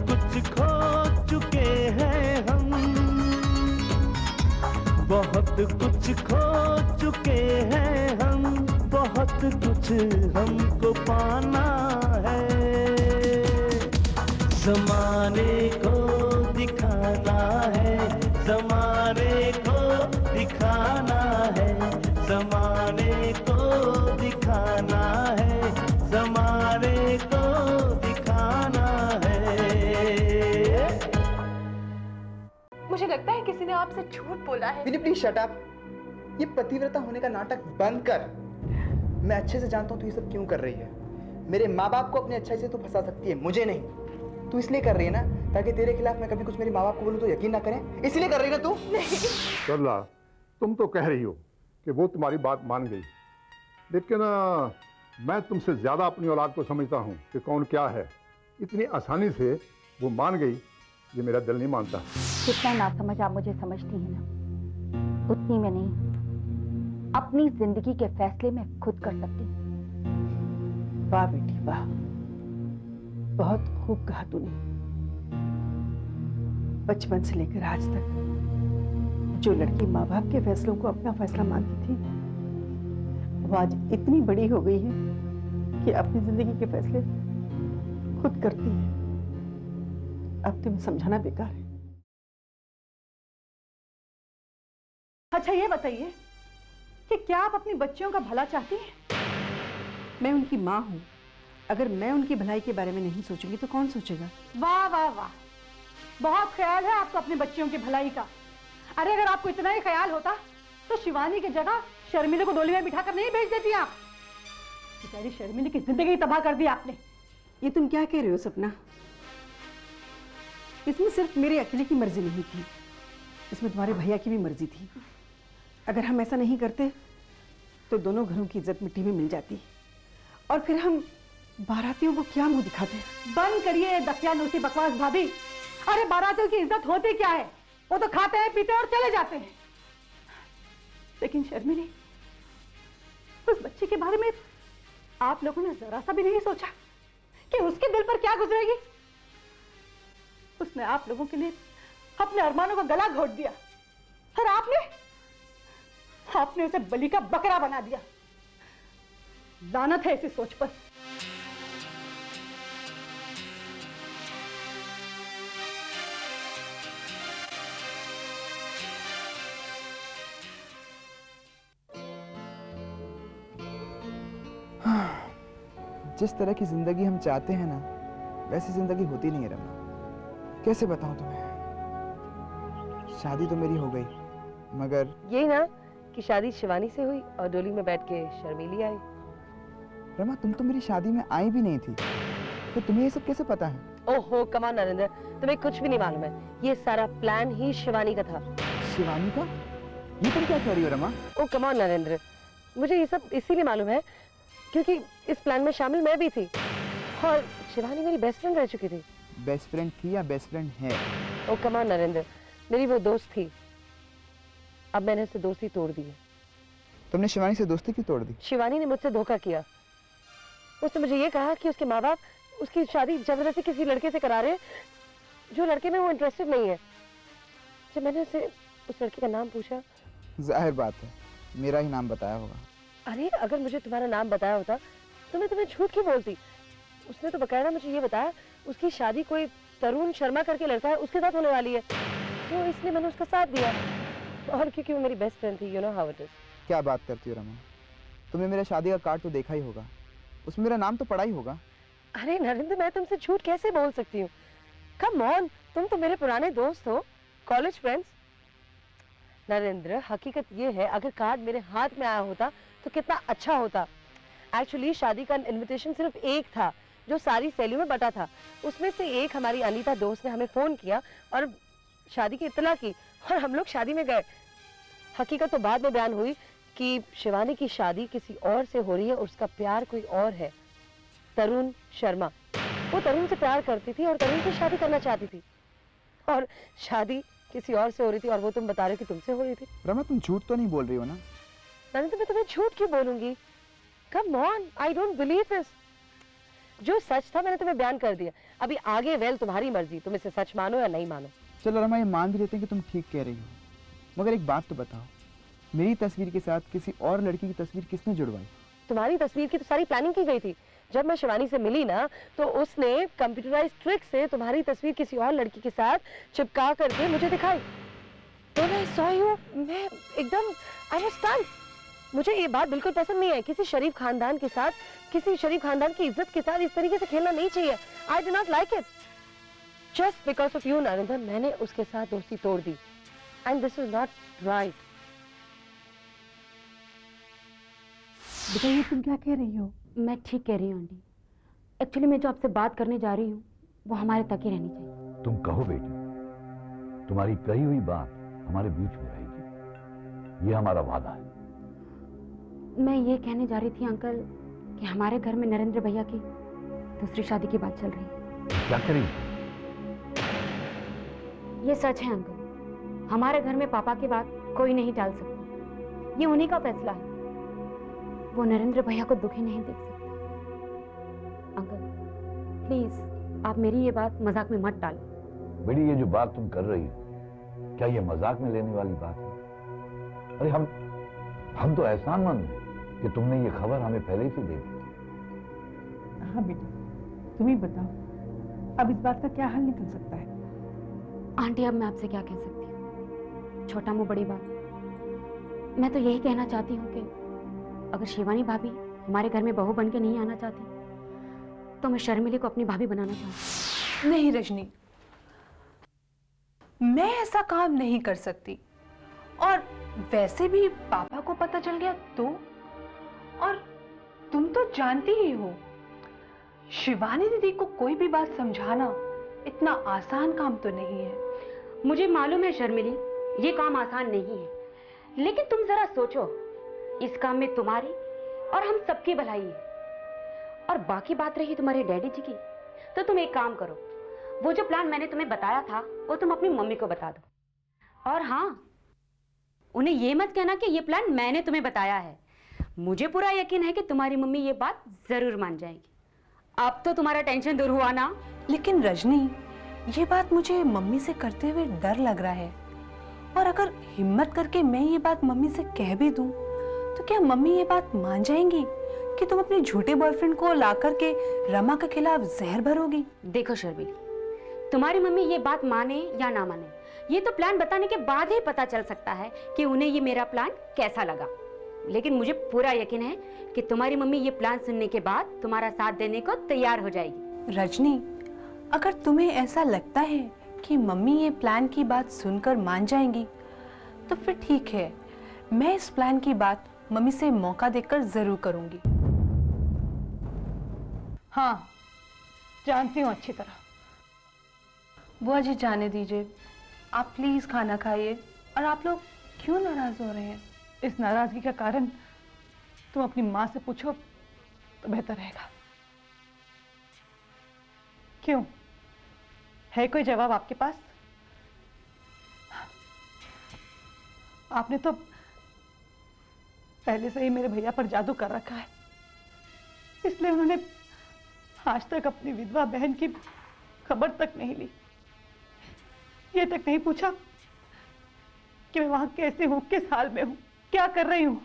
कुछ खो चुके हैं हम, बहुत कुछ खो चुके हैं हम, बहुत कुछ हमको पाना है। ज़माने को दिखाना है, ज़माने को दिखाना है, ज़माने को दिखाना है, ज़माने को दिखाना है। मुझे लगता है किसी ने आपसे झूठ बोला है। विनी प्लीज शट अप। ये पतिव्रता होने का नाटक बंद कर। मैं अच्छे से जानता हूँ तू ये सब क्यों कर रही है। मेरे माँ बाप को अपनी अच्छाई से तू फंसा सकती है, मुझे नहीं। तू इसलिए कर रही है ना ताकि तेरे खिलाफ मैं कभी कुछ मेरे माँ बाप को बोलूँ तो यकीन ना करें, इसलिए कर रही है ना तू। नहीं सरला, तुम तो कह रही हो कि वो तुम्हारी बात मान गई, लेकिन मैं तुमसे ज्यादा अपनी औलाद को समझता हूँ कि कौन क्या है। इतनी आसानी से वो मान गई, ये मेरा दिल नहीं मानता। जितना नासमझ आप मुझे समझती हैं ना, उतनी मैं नहीं। अपनी जिंदगी के फैसले मैं खुद कर सकती हूँ। वाह बेटी वाह, बहुत खूब कहा तूने। बचपन से लेकर आज तक जो लड़की माँ बाप के फैसलों को अपना फैसला मानती थी, वो आज इतनी बड़ी हो गई है कि अपनी जिंदगी के फैसले खुद करती है। अब तुम्हें समझाना बेकार है। अच्छा ये बताइए कि क्या आप अपनी बच्चियों का भला चाहती हैं? मैं उनकी माँ हूँ, अगर मैं उनकी भलाई के बारे में नहीं सोचूंगी तो कौन सोचेगा। वाह वाह वाह, बहुत ख्याल है आपको अपनी बच्चियों की भलाई का। अरे अगर आपको इतना ही ख्याल होता तो शिवानी की जगह शर्मिले को डोली में बिठाकर नहीं भेज देती आप। बेचारी शर्मिले की जिंदगी तबाह कर दी आपने। ये तुम क्या कह रहे हो सपना? इसमें सिर्फ मेरे अकेले की मर्जी नहीं थी, इसमें तुम्हारे भैया की भी मर्जी थी। अगर हम ऐसा नहीं करते तो दोनों घरों की इज्जत मिट्टी में मिल जाती, और फिर हम बारातियों को क्या मुंह दिखाते। बंद करिए दकियानूसी बकवास भाभी। अरे बारातियों की इज्जत होती क्या है, वो तो खाते हैं पीते हैं और चले जाते हैं। लेकिन शर्मिली, उस बच्चे के बारे में आप लोगों ने जरा सा भी नहीं सोचा कि उसके दिल पर क्या गुजरेगी। उसने आप लोगों के लिए अपने अरमानों का गला घोट दिया, और आपने उसे बलि का बकरा बना दिया। लानत है ऐसी सोच पर। जिस तरह की जिंदगी हम चाहते हैं ना, वैसी जिंदगी होती नहीं है रमा। कैसे बताऊं तुम्हें। शादी तो मेरी हो गई, मगर यही ना कि शादी शिवानी से हुई और डोली में बैठ के शर्मीली आई। रमा, तुम तो मेरी शादी में आई भी नहीं थी, तो तुम्हें ये सब कैसे पता है? ओहो कम ऑन नरेंद्र, तुम्हें कुछ भी नहीं मालूम है। ये सारा प्लान ही शिवानी का था। शिवानी का? ये तुम क्या कह रही हो रमा? ओ कम ऑन नरेंद्र, मुझे ये सब इसीलिए मालूम है क्योंकि इस प्लान में शामिल मैं भी थी, और शिवानी मेरी बेस्ट फ्रेंड रह चुकी थी। बेस्ट फ्रेंड थी या बेस्ट फ्रेंड है? ओ कम ऑन नरेंद्र, मेरी वो दोस्त थी, अब मैंने उससे दोस्ती तोड़ दी है। तुमने शिवानी से दोस्ती क्यों तोड़ दी? शिवानी ने मुझसे धोखा किया। उसने मुझे ये कहा कि उसके माँ बाप उसकी शादी जबरदस्ती किसी लड़के से करा रहे हैं जो लड़के में वो इंटरेस्टेड नहीं है। जब मैंने उसे उस लड़के का नाम पूछा, जाहिर बात है मेरा ही नाम बताया होगा। अरे अगर मुझे तुम्हारा नाम बताया होता तो मैं तुम्हें झूठ क्यों बोलती। उसने तो बकायदा मुझे ये बताया उसकी शादी कोई तरुण शर्मा करके लड़का है उसके साथ होने वाली है, तो इसलिए मैंने उसका साथ दिया, और क्योंकि वो मेरी बेस्ट फ्रेंड थी। You know how it is. क्या बात करती हो रमा, तुमने मेरा शादी का कार्ड तो देखा ही होगा, उसमें मेरा नाम तो पड़ा ही होगा। अरे नरेंद्र, मैं तुमसे झूठ कैसे बोल सकती हूँ? कम ऑन, तुम तो मेरे पुराने दोस्त हो, कॉलेज फ्रेंड्स। नरेंद्र, हकीकत ये है अगर कार्ड मेरे हाथ में आया होता तो कितना अच्छा होता। एक्चुअली शादी का इनविटेशन सिर्फ एक था जो सारी सहेलियों में बटा था। उसमें से एक हमारी अनीता दोस्त ने हमें फोन किया और शादी की इत्तला की, और हम लोग शादी में गए। हकीकत तो बाद में बयान हुई कि शिवानी की शादी किसी और से हो रही है और उसका प्यार कोई और है, तरुण शर्मा। वो तरुण से प्यार करती थी और तरुण से शादी करना चाहती थी, और शादी किसी और से हो रही थी, और वो तुम बता रहे हो कि तुमसे हो रही थी। रमा, तुम झूठ तो नहीं बोल रही हो ना? तो मैं तुम्हें झूठ क्यों बोलूंगी? Come on, I don't believe this. जो सच था मैंने तुम्हें बयान कर दिया। अभी आगे वेल तुम्हारी मर्जी, तुम इसे सच मानो या नहीं मानो। चलो रमा, ये मान भी लेते हैं कि तुम ठीक कह रही हो, मगर एक बात तो बताओ, मेरी तस्वीर के साथ किसी और लड़की की तस्वीर किसने जुड़वाई? तुम्हारी तस्वीर की तो सारी प्लानिंग की गई थी। जब मैं शिवानी से मिली ना, तो उसने कंप्यूटराइज ट्रिक से तुम्हारी तस्वीर किसी और लड़की के साथ चिपका करके मुझे दिखाई। तो मैं सॉ यू, मैं एकदम आई वाज स्टन्ड। मुझे ये बात बिल्कुल पसंद नहीं है। किसी शरीफ खानदान के साथ, किसी शरीफ खानदान की इज्जत के साथ इस तरीके से खेलना नहीं चाहिए। I do not like it. Just because of you Narendra, मैंने उसके साथ दोस्ती तोड़ दी, and this is not right. बेटा ये तुम क्या कह रही हो? मैं ठीक कह रही हूँ आंटी। एक्चुअली मैं जो आपसे बात करने जा रही हूँ वो हमारे तक ही रहनी चाहिए। तुम कहो बेटी, तुम्हारी कही हुई बात हमारे बीच में रहेगी, ये हमारा वादा है। मैं ये कहने जा रही थी अंकल कि हमारे घर में नरेंद्र भैया की दूसरी शादी की बात चल रही है। क्या करेंगे? ये सच है अंकल, हमारे घर में पापा की बात कोई नहीं टाल सकता। ये उन्हीं का फैसला है। वो नरेंद्र भैया को दुखी नहीं देख सकते। अंकल प्लीज आप मेरी ये बात मजाक में मत डालो। बेटी, ये जो बात तुम कर रही हो, क्या ये मजाक में लेने वाली बात है? अरे हम तो एहसानमंद हैं कि तुमने ये खबर हमें पहले से दे दी। हाँ बेटा, तुम ही बताओ, अब इस बात का क्या हल निकल सकता है? आंटी अब मैं आपसे क्या कह सकती हूँ, छोटा मुंह बड़ी बात। मैं तो यही कहना चाहती हूँ कि अगर शिवानी भाभी हमारे घर में बहू बन के नहीं आना चाहती तो मैं शर्मिली को अपनी भाभी बनाना चाहती। नहीं रजनी, मैं ऐसा काम नहीं कर सकती। और वैसे भी पापा को पता चल गया तो, और तुम तो जानती ही हो शिवानी दीदी को कोई भी बात समझाना इतना आसान काम तो नहीं है। मुझे मालूम है शर्मिली, ये काम आसान नहीं है, लेकिन तुम जरा सोचो, इस काम में तुम्हारी और हम सबकी भलाई है। और बाकी बात रही तुम्हारे डैडी जी की, तो तुम एक काम करो, वो जो प्लान मैंने तुम्हें बताया था वो तुम अपनी मम्मी को बता दो। और हाँ, उन्हें ये मत कहना कि ये प्लान मैंने तुम्हें बताया है। मुझे पूरा यकीन है कि तुम्हारी मम्मी ये बात जरूर मान जाएगी। अब तो तुम्हारा टेंशन दूर हुआ ना? लेकिन रजनी, ये बात मुझे मम्मी से करते हुए डर लग रहा है। और अगर हिम्मत करके मैं ये बात मम्मी से कह भी दूं, तो क्या मम्मी ये बात मान जाएंगी कि तुम अपने झूठे बॉयफ्रेंड को ला करके रमा के खिलाफ जहर भरोगी? देखो शर्मिली, तुम्हारी मम्मी ये बात माने या ना माने, ये तो प्लान बताने के बाद ही पता चल सकता है कि उन्हें ये मेरा प्लान कैसा लगा। लेकिन मुझे पूरा यकीन है कि तुम्हारी मम्मी ये प्लान सुनने के बाद तुम्हारा साथ देने को तैयार हो जाएगी। रजनी, अगर तुम्हें ऐसा लगता है कि मम्मी ये प्लान की बात सुनकर मान जाएंगी, तो फिर ठीक है, मैं इस प्लान की बात मम्मी से मौका देकर जरूर करूंगी। हाँ, जानती हूँ अच्छी तरह। बुआ जी जाने दीजिए, आप प्लीज खाना खाइए। और आप लोग क्यों नाराज हो रहे हैं? इस नाराजगी का कारण तुम अपनी माँ से पूछो तो बेहतर रहेगा। क्यों, है कोई जवाब आपके पास? आपने तो पहले से ही मेरे भैया पर जादू कर रखा है, इसलिए उन्होंने आज तक अपनी विधवा बहन की खबर तक नहीं ली। ये तक नहीं पूछा कि मैं वहां कैसे हूं, किस हाल में हूं, क्या कर रही हूं।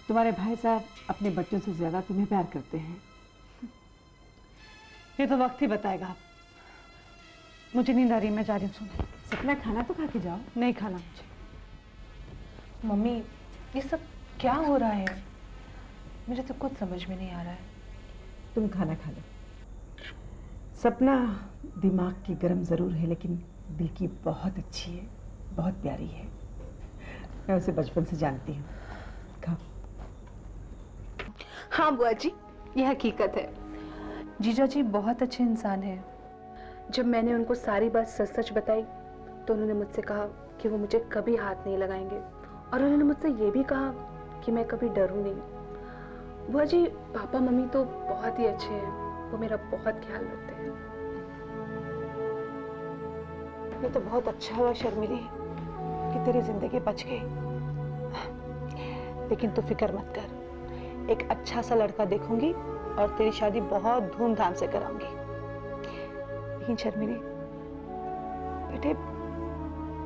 तुम्हारे भाई साहब अपने बच्चों से ज्यादा तुम्हें प्यार करते हैं। ये तो वक्त ही बताएगा। मुझे नींद आ रही है, मैं जा रही हूँ सोने। सपना, खाना तो खा के जाओ। नहीं खाना मुझे। मम्मी, ये सब क्या हो रहा है? मुझे तो कुछ समझ में नहीं आ रहा है। तुम खाना खा लो। सपना दिमाग की गर्म जरूर है, लेकिन दिल की बहुत अच्छी है, बहुत प्यारी है। मैं उसे बचपन से जानती हूँ। खाओ। हाँ बुआ जी, ये हकीकत है। जीजा जी बहुत अच्छे इंसान हैं। जब मैंने उनको सारी बात सच सच बताई तो उन्होंने मुझसे कहा कि वो मुझे कभी हाथ नहीं लगाएंगे, और उन्होंने मुझसे ये भी कहा कि मैं कभी डरूं नहीं। बुआ जी, पापा मम्मी तो बहुत ही अच्छे हैं, वो मेरा बहुत ख्याल रखते हैं। ये तो बहुत अच्छा हुआ शर्मिली कि तेरी जिंदगी बच गई। लेकिन तू फिक्र मत कर, एक अच्छा सा लड़का देखूंगी और तेरी शादी बहुत धूमधाम से कराऊंगी। लेकिन शर्मिली बेटे,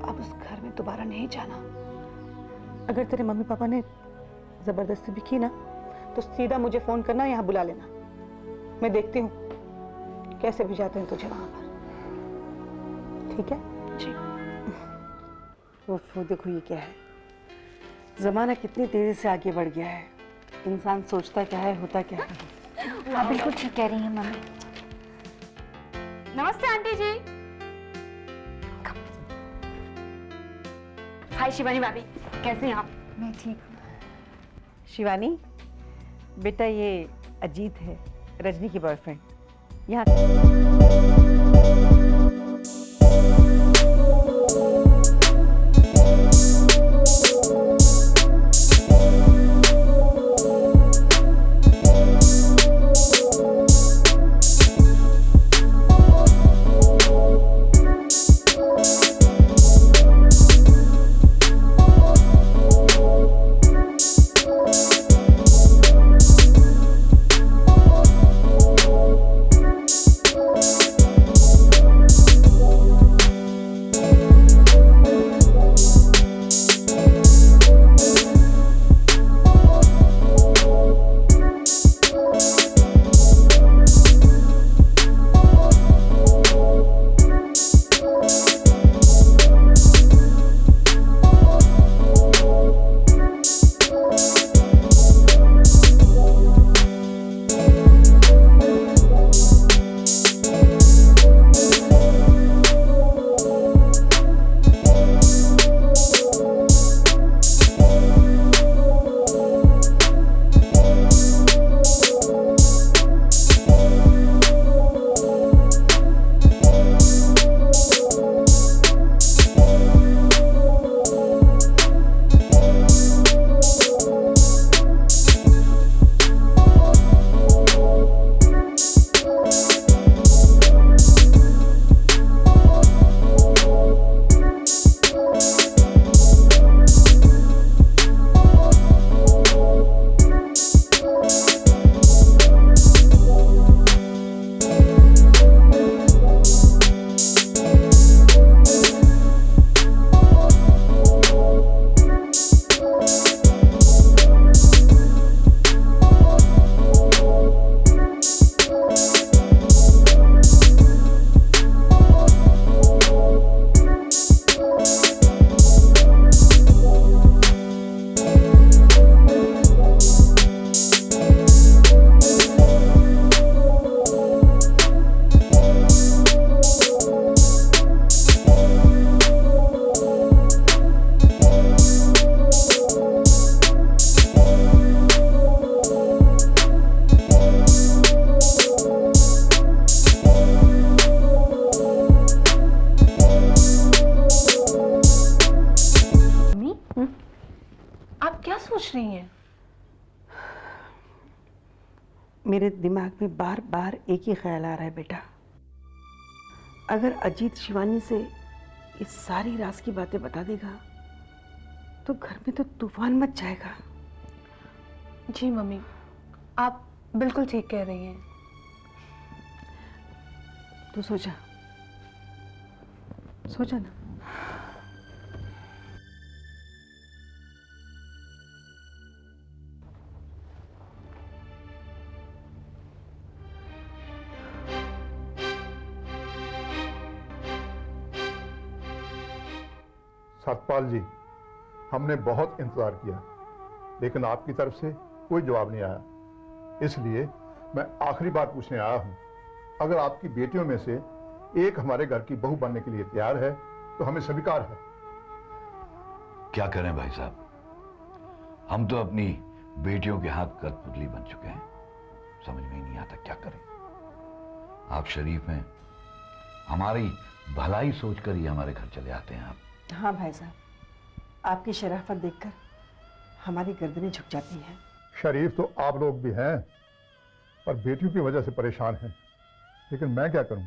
अब उस घर में दोबारा नहीं जाना। अगर तेरे मम्मी पापा ने जबरदस्ती भी की ना तो सीधा मुझे फोन करना, यहाँ बुला लेना। मैं देखती हूँ कैसे भिजाते हैं तुझे वहां पर। ठीक है जी। वो देखो ये क्या है, जमाना कितनी तेजी से आगे बढ़ गया है। इंसान सोचता क्या है, होता क्या है। आप बिल्कुल ठीक कह रही हैं मम्मी। नमस्ते आंटी जी। हाय शिवानी भाभी, कैसे हैं आप? मैं ठीक हूँ। शिवानी बेटा, ये अजीत है, रजनी की बॉयफ्रेंड। यहाँ मेरे दिमाग में बार बार एक ही ख्याल आ रहा है बेटा, अगर अजीत शिवानी से इस सारी राज की बातें बता देगा तो घर में तो तूफान मच जाएगा। जी मम्मी, आप बिल्कुल ठीक कह रही हैं। तू सोचा ना। सतपाल जी, हमने बहुत इंतजार किया लेकिन आपकी तरफ से कोई जवाब नहीं आया, इसलिए मैं आखिरी बात पूछने आया हूं। अगर आपकी बेटियों में से एक हमारे घर की बहू बनने के लिए तैयार है तो हमें स्वीकार है। क्या करें भाई साहब, हम तो अपनी बेटियों के हाथ कठपुतली बन चुके हैं, समझ में ही नहीं आता क्या करें। आप शरीफ हैं, हमारी भलाई सोचकर ही हमारे घर चले आते हैं आप। हाँ भाई साहब, आपकी शराफत देखकर हमारी गर्दनें झुक जाती हैं। शरीफ तो आप लोग भी हैं पर बेटियों की वजह से परेशान हैं, लेकिन मैं क्या करूं,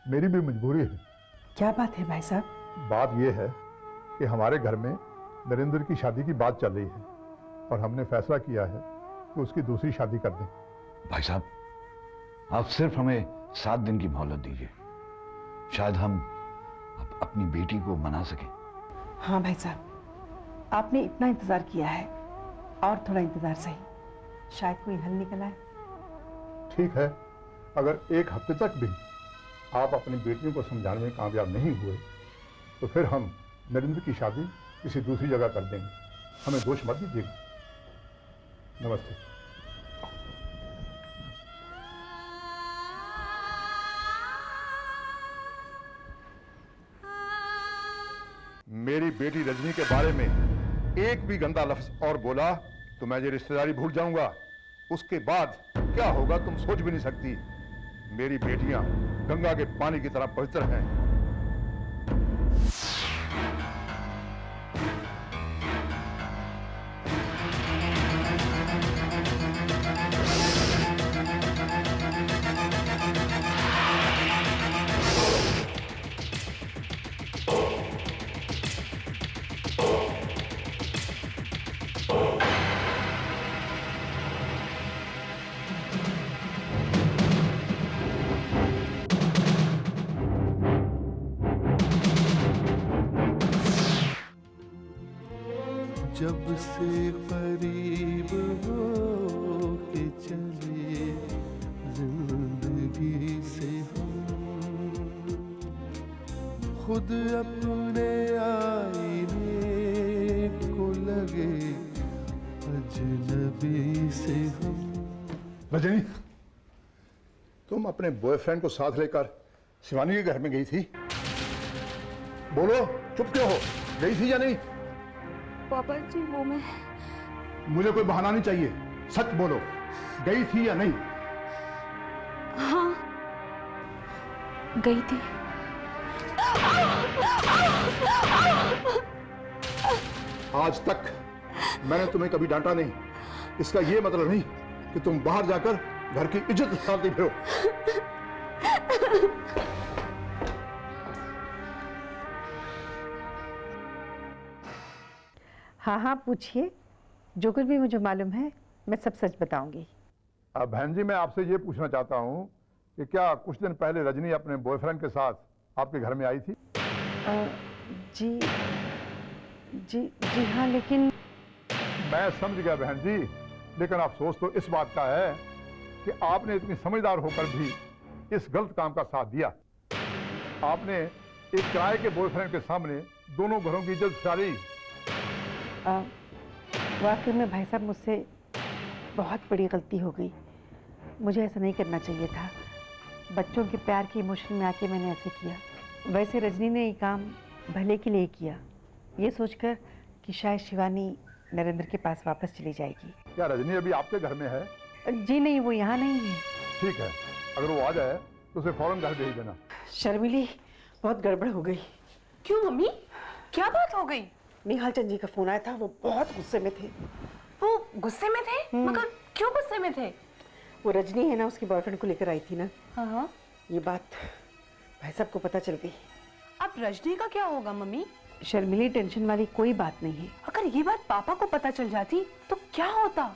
मेरी भी मजबूरी है। क्या बात है भाई साहब? बात यह है कि हमारे घर में नरेंद्र की शादी की बात चल रही है और हमने फैसला किया है कि उसकी दूसरी शादी कर दें, भाई साहब, आप सिर्फ हमें 7 दिन की मोहलत दीजिए, शायद हम अपनी बेटी को मना सकें। हाँ भाई साहब, आपने इतना इंतजार किया है, और थोड़ा इंतजार सही, शायद कोई हल निकल आए। ठीक है, अगर 1 हफ्ते तक भी आप अपनी बेटियों को समझाने में कामयाब नहीं हुए तो फिर हम नरेंद्र की शादी किसी दूसरी जगह कर देंगे। हमें दोष मत दीजिएगा। नमस्ते। मेरी बेटी रजनी के बारे में एक भी गंदा लफ्ज और बोला तो मैं ये रिश्तेदारी भूल जाऊंगा। उसके बाद क्या होगा तुम सोच भी नहीं सकती। मेरी बेटियां गंगा के पानी की तरह पवित्र हैं। जब से करीब हो के चले जिंदगी से हम, खुद अपने आईने को लगे अजनबी से हम। रजनी, तुम अपने बॉयफ्रेंड को साथ लेकर शिवानी के घर में गई थी? बोलो, चुप क्यों हो? गई थी या नहीं? पापा जी, वो मैं... मुझे कोई बहाना नहीं चाहिए, सच बोलो, गई थी या नहीं? हाँ, गई थी। आज तक मैंने तुम्हें कभी डांटा नहीं, इसका यह मतलब नहीं कि तुम बाहर जाकर घर की इज्जत निकालती फिरो। हाँ हाँ, पूछिए, जो कुछ भी मुझे मालूम है मैं सब सच बताऊंगी। बहन जी, मैं आपसे ये पूछना चाहता हूँ कि क्या कुछ दिन पहले रजनी अपने बॉयफ्रेंड के साथ आपके घर में आई थी? जी जी जी हाँ, लेकिन... मैं समझ गया बहन जी, लेकिन अफसोस तो इस बात का है कि आपने इतनी समझदार होकर भी इस गलत काम का साथ दिया। आपने एक किराए के बॉयफ्रेंड के सामने दोनों घरों की इज्जत सारी। वाकई में भाई साहब, मुझसे बहुत बड़ी गलती हो गई। मुझे ऐसा नहीं करना चाहिए था। बच्चों के प्यार के इमोशन में आके मैंने ऐसे किया। वैसे रजनी ने ये काम भले के लिए किया, ये सोचकर कि शायद शिवानी नरेंद्र के पास वापस चली जाएगी। क्या रजनी अभी आपके घर में है? जी नहीं, वो यहाँ नहीं है। ठीक है, अगर वो आ जाए तो उसे फौरन घर भेज देना। शर्मिली, बहुत गड़बड़ हो गई। क्यों मम्मी, क्या बात हो गई? निहाल चंद जी का फोन आया था, वो बहुत गुस्से में थे। वो गुस्से में थे? मगर क्यों गुस्से में थे? वो रजनी है ना, उसके बॉयफ्रेंड को लेकर आई थी ना। हाँ हाँ। ये बात भाई साहब को पता चल गई। अब रजनी का क्या होगा मम्मी? शर्मिली, टेंशन वाली कोई बात नहीं है। अगर ये बात पापा को पता चल जाती तो क्या होता?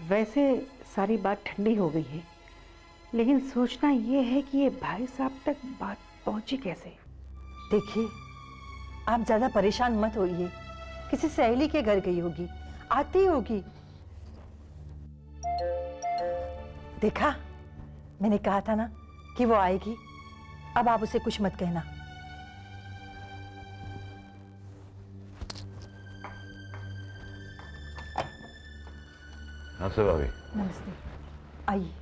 वैसे सारी बात ठंडी हो गई है, लेकिन सोचना ये है कि ये भाई साहब तक बात पहुंची कैसे। देखिए, आप ज्यादा परेशान मत होइए। किसी सहेली के घर गई होगी, आती होगी। देखा, मैंने कहा था ना कि वो आएगी। अब आप उसे कुछ मत कहना। नमस्ते भाभी। नमस्ते, आइए।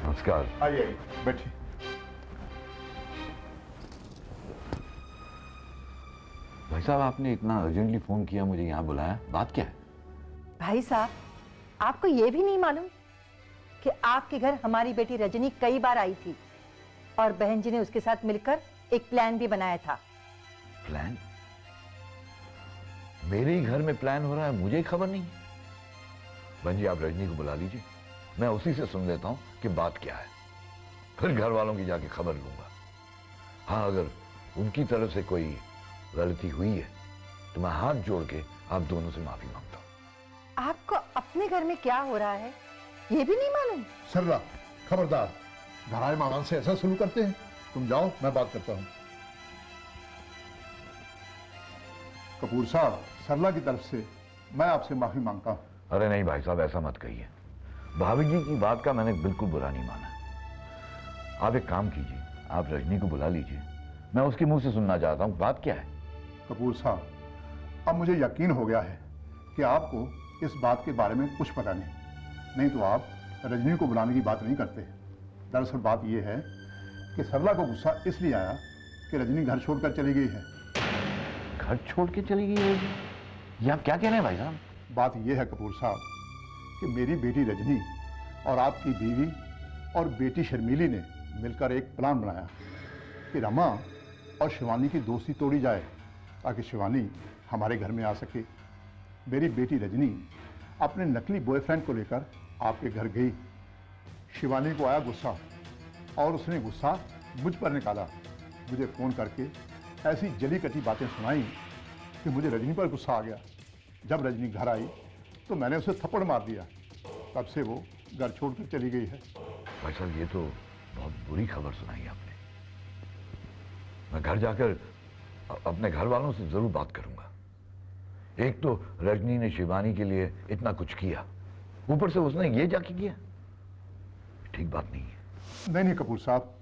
नमस्कार। आइए, बैठिए। भाई साहब, आपने इतना अर्जेंटली फोन किया, मुझे यहाँ बुलाया, बात क्या है? भाई साहब, आपको ये भी नहीं मालूम कि आपके घर हमारी बेटी रजनी कई बार आई थी और बहन जी ने उसके साथ मिलकर एक प्लान भी बनाया था। प्लान? मेरे ही घर में प्लान हो रहा है, मुझे खबर नहीं? बहन जी, आप रजनी को बुला लीजिए, मैं उसी से सुन लेता हूं कि बात क्या है, फिर घर वालों की जाके खबर लूंगा। हाँ, अगर उनकी तरफ से कोई गलती हुई है तो मैं हाथ जोड़ के आप दोनों से माफी मांगता हूं। आपको अपने घर में क्या हो रहा है ये भी नहीं मालूम? सरला, खबरदार, घर आए मेहमान से ऐसा शुरू करते हैं। तुम जाओ, मैं बात करता हूं। कपूर साहब, सरला की तरफ से मैं आपसे माफी मांगता हूं। अरे नहीं भाई साहब, ऐसा मत कहिए। भाभी जी की बात का मैंने बिल्कुल बुरा नहीं माना। आप एक काम कीजिए, आप रजनी को बुला लीजिए, मैं उसके मुंह से सुनना चाहता हूं बात क्या है। कपूर साहब, अब मुझे यकीन हो गया है कि आपको इस बात के बारे में कुछ पता नहीं तो आप रजनी को बुलाने की बात नहीं करते। दरअसल बात यह है कि सरला को गुस्सा इसलिए आया कि रजनी घर छोड़कर चली गई है। घर छोड़ के चली गई है? ये आप क्या कह रहे हैं भाई साहब? बात यह है कपूर साहब कि मेरी बेटी रजनी और आपकी बीवी और बेटी शर्मीली ने मिलकर एक प्लान बनाया कि रमा और शिवानी की दोस्ती तोड़ी जाए ताकि शिवानी हमारे घर में आ सके। मेरी बेटी रजनी अपने नकली बॉयफ्रेंड को लेकर आपके घर गई। शिवानी को आया गुस्सा और उसने गुस्सा मुझ पर निकाला। मुझे फ़ोन करके ऐसी जली कटी बातें सुनाई कि मुझे रजनी पर गुस्सा आ गया। जब रजनी घर आई तो मैंने उसे थप्पड़ मार दिया। तब से वो घर छोड़कर चली गई है। भाई साहब, ये तो बहुत बुरी खबर सुनाई आपने। मैं घर जाकर अपने घर वालों से जरूर बात करूंगा। एक तो रजनी ने शिवानी के लिए इतना कुछ किया, ऊपर से उसने ये जाके किया, ठीक बात नहीं है। नहीं कपूर साहब,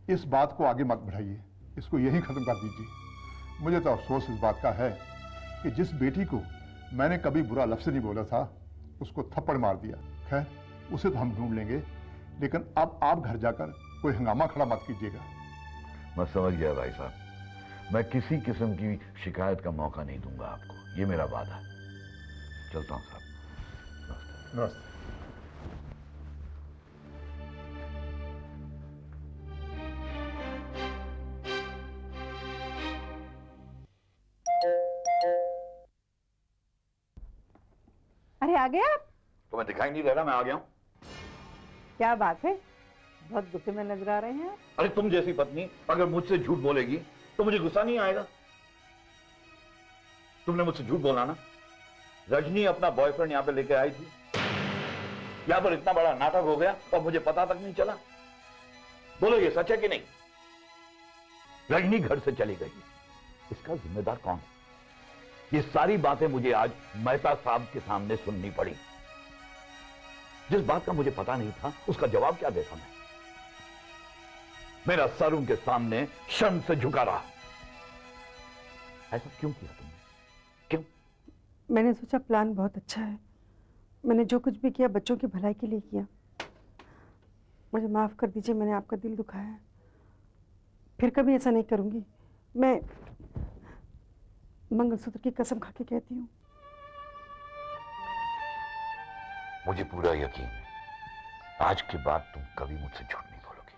इस बात को आगे मत बढ़ाइए, इसको यहीं खत्म कर दीजिए। मुझे तो अफसोस इस बात का है कि जिस बेटी को मैंने कभी बुरा लफ्ज़ नहीं बोला था उसको थप्पड़ मार दिया। खैर, उसे तो हम ढूंढ लेंगे, लेकिन अब आप घर जाकर कोई हंगामा खड़ा मत कीजिएगा। मैं समझ गया भाई साहब, मैं किसी किस्म की शिकायत का मौका नहीं दूंगा आपको, ये मेरा वादा है। चलता हूं साहब। नमस्ते। अरे आ गए आप? तुम्हें दिखाई नहीं दे रहा मैं आ गया हूं? क्या बात है, बहुत गुस्से में नजर आ रहे हैं आप। अरे तुम जैसी पत्नी अगर मुझसे झूठ बोलेगी तो मुझे गुस्सा नहीं आएगा? तुमने मुझसे झूठ बोला ना। रजनी अपना बॉयफ्रेंड यहां पे लेके आई थी, यहां पर इतना बड़ा नाटक हो गया और मुझे पता तक नहीं चला। बोलो ये सच है कि नहीं? रजनी घर से चली गई, इसका जिम्मेदार कौन है? ये सारी बातें मुझे आज मेहता साहब के सामने सुननी पड़ी। जिस बात का मुझे पता नहीं था उसका जवाब क्या देता मैं? मेरा सर उनके सामने शर्म से झुका रहा। ऐसा क्यों किया तुमने? क्यों? मैंने सोचा प्लान बहुत अच्छा है। मैंने जो कुछ भी किया बच्चों की भलाई के लिए किया। मुझे माफ कर दीजिए, मैंने आपका दिल दुखाया है। फिर कभी ऐसा नहीं करूंगी। मैं मंगलसूत्र की कसम खा के कहती हूँ। मुझे पूरा यकीन है आज के बाद तुम कभी मुझसे झूठ नहीं बोलोगी।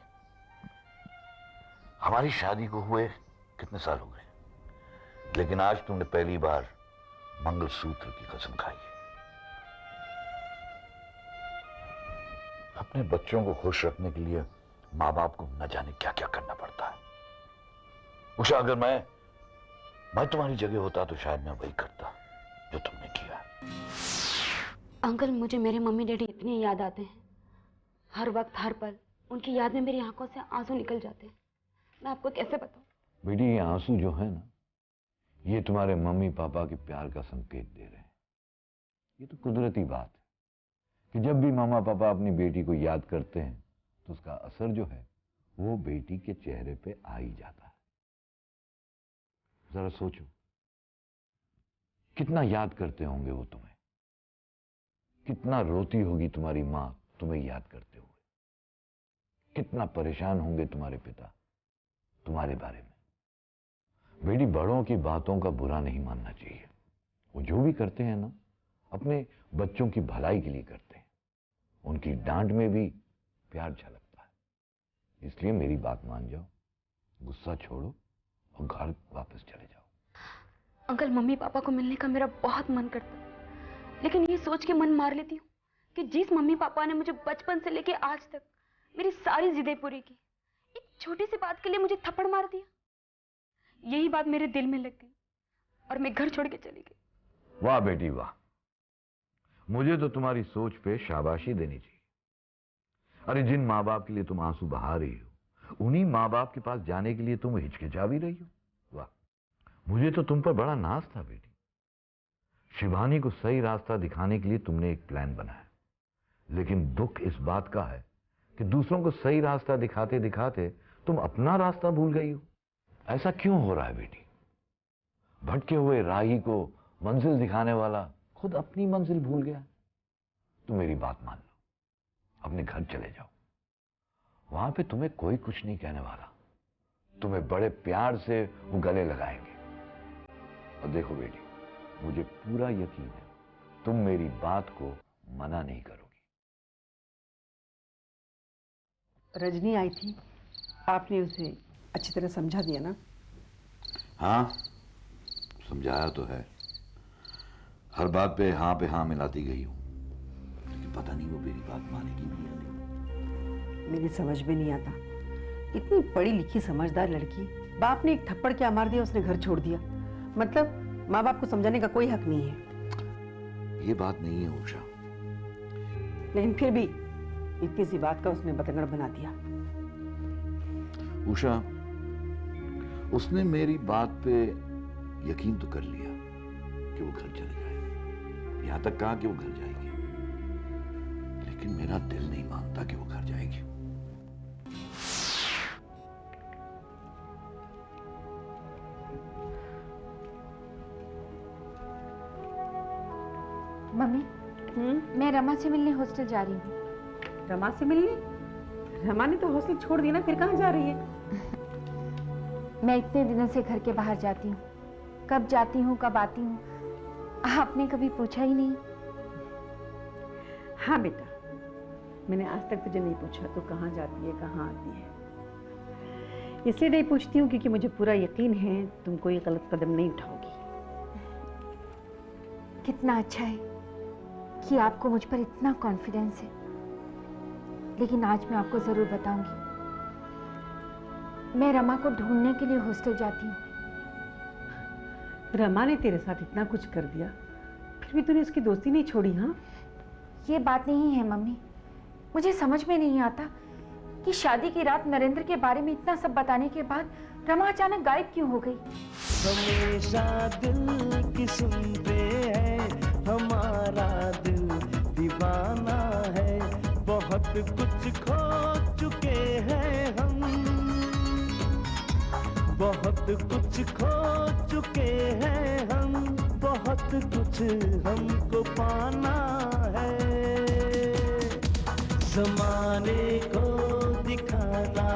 हमारी शादी को हुए कितने साल हो गए, लेकिन आज तुमने पहली बार मंगलसूत्र की कसम खाई है। अपने बच्चों को खुश रखने के लिए माँ बाप को न जाने क्या क्या करना पड़ता है। उषा, अगर मैं तुम्हारी जगह होता तो शायद मैं वही करता जो तुमने किया। अंकल, मुझे मेरे मम्मी डैडी इतने याद आते हैं। हर वक्त हर पल उनकी याद में मेरी आंखों से आंसू निकल जाते हैं। मैं आपको कैसे बताऊं? बेटी, ये आंसू जो है ना, ये तुम्हारे मम्मी पापा के प्यार का संकेत दे रहे हैं। ये तो कुदरती बात है कि जब भी मामा पापा अपनी बेटी को याद करते हैं तो उसका असर जो है वो बेटी के चेहरे पे आ ही जाता है। जरा सोचो, कितना याद करते होंगे वो तुम्हें, कितना रोती होगी तुम्हारी माँ तुम्हें याद करते हुए, कितना परेशान होंगे तुम्हारे पिता तुम्हारे बारे में। बेटी, बड़ों की बातों का बुरा नहीं मानना चाहिए। वो जो भी करते हैं ना, अपने बच्चों की भलाई के लिए करते हैं। उनकी डांट में भी प्यार झलकता है। इसलिए मेरी बात मान जाओ, गुस्सा छोड़ो और घर वापस चले जाओ। अंकल, मम्मी पापा को मिलने का मेरा बहुत मन करता है, लेकिन ये सोच के मन मार लेती हूँ कि जिस मम्मी पापा ने मुझे बचपन से लेके आज तक मेरी सारी जिदें पूरी की, एक छोटी सी बात के लिए मुझे थप्पड़ मार दिया। यही बात मेरे दिल में लग गई और मैं घर छोड़ के चली गई। वाह बेटी वाह, मुझे तो तुम्हारी सोच पे शाबाशी देनी चाहिए। अरे जिन माँ बाप के लिए तुम आंसू बहा रही हो, उन्हीं माँ बाप के पास जाने के लिए तुम हिचकिचा भी रही हो। वाह, मुझे तो तुम पर बड़ा नाज था बेटी। शिवानी को सही रास्ता दिखाने के लिए तुमने एक प्लान बनाया, लेकिन दुख इस बात का है कि दूसरों को सही रास्ता दिखाते दिखाते तुम अपना रास्ता भूल गई हो। ऐसा क्यों हो रहा है बेटी? भटके हुए राही को मंजिल दिखाने वाला खुद अपनी मंजिल भूल गया। तुम मेरी बात मान लो, अपने घर चले जाओ। वहां पे तुम्हें कोई कुछ नहीं कहने वाला, तुम्हें बड़े प्यार से वो गले लगाएंगे। और देखो बेटी, मुझे पूरा यकीन है तुम मेरी बात को मना नहीं करोगी। रजनी आई थी, आपने उसे अच्छी तरह समझा दिया ना? हाँ, समझाया तो है। हर बात पे हाँ मिलाती गई हूं, लेकिन पता नहीं वो मेरी बात मानेगी भी या नहीं। मेरी समझ में नहीं आता, इतनी पढ़ी लिखी समझदार लड़की, बाप ने एक थप्पड़ क्या मार दिया, उसने घर छोड़ दिया। मतलब माँ बाप को समझाने का कोई हक नहीं है। ये बात नहीं है उषा। लेकिन फिर भी इतनी सी बात का उसने बतंगड़ बना दिया। उषा, उसने मेरी बात पे यकीन तो कर लिया कि वो घर चले जाए, यहां तक कहा कि वो घर जाएगी, लेकिन मेरा दिल नहीं मानता कि वो घर जाएगी। मम्मी, मैं रमा से मिलने हॉस्टल जा रही हूँ। रमा से मिलने? रमा ने तो हॉस्टल छोड़ दिया ना, फिर कहाँ जा रही है? मैं इतने दिनों से घर के बाहर जाती हूँ, कब जाती हूँ कब आती हूँ, आपने कभी पूछा ही नहीं। हाँ बेटा, मैंने आज तक तुझे नहीं पूछा तो कहाँ जाती है कहाँ आती है। इसलिए नहीं पूछती हूँ क्योंकि मुझे पूरा यकीन है तुम कोई गलत कदम नहीं उठाओगी। कितना अच्छा है कि आपको मुझ पर इतना कॉन्फिडेंस है, लेकिन आज मैं आपको जरूर बताऊंगी। मैं रमा को ढूंढने के लिए हॉस्टल जाती हूँ। रमा ने तेरे साथ इतना कुछ कर दिया, फिर भी तूने उसकी दोस्ती नहीं छोड़ी? हाँ, ये बात नहीं है मम्मी, मुझे समझ में नहीं आता कि शादी की रात नरेंद्र के बारे में इतना सब बताने के बाद रमा अचानक गायब क्यों हो गई। हमेशा दिल की सुनते हैं, हमारा दिल दीवाना है, बहुत कुछ खो चुके हैं हम, बहुत कुछ खो चुके हैं हम, बहुत कुछ हमको पाना है, जमाने को दिखाना